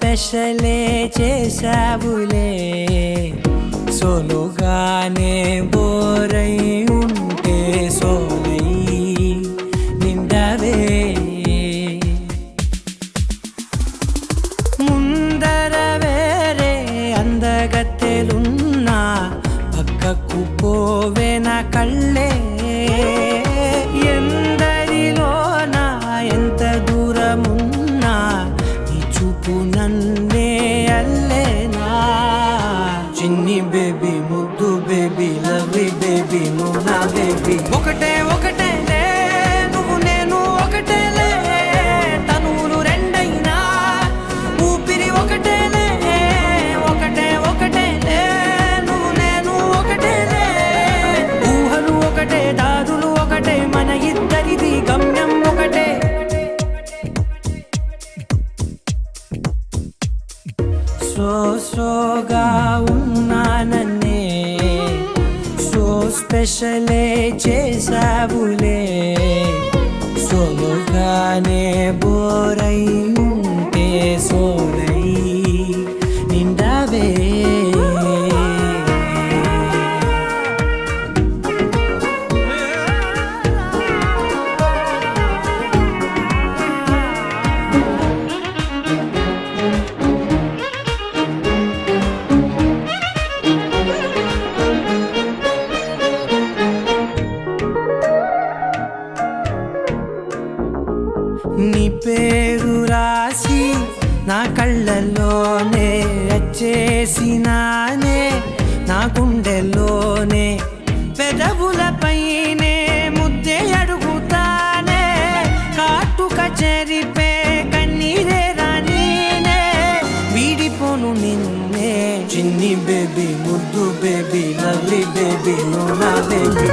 స్పెషలే చేసావులే సోలోగానే బోరై ఉంటే సోలై నిండవే ముందర వేరే అందగత్తెలున్నా పక్కకు పోవే నా కళ్ళే ఎందరిలోనా ఎంత దూరమున్నా నీ చూపు నన్నే అల్లేనా చిన్ని బేబీ ముద్దు బేబీ లవ్లీ బేబీ నువ్వు నా బేబీ ఒకటే ఒకటేలే నువ్వు నేను ఒకటేలే తనువులు రెండైనా ఊపిరి ఒకటేలే ఒకటే ఒకటేలే నువ్వు నేను ఒకటేలే ఊహలు ఒకటే దారులు ఒకటే మన ఇద్దరిది గమ్యం ఒకటే సోగా ఉన్నానన్నే సో స్పెషలే చేసావులే సోలోగానే బోరై ఉంటే సోలై నిండవే నీ పేరు రాసి నా కళ్ళల్లోనే వచ్చేసినానే నా గుండెల్లోనే పెదవులపైనే ముద్దే అడుగుతానే కాటుక చెరిపే కన్నీరే రానీనే వీడిపోను నిన్నే చిన్ని బేబీ ముద్దు బేబీ లవ్లీ బేబీ నువ్వు నా బేబీ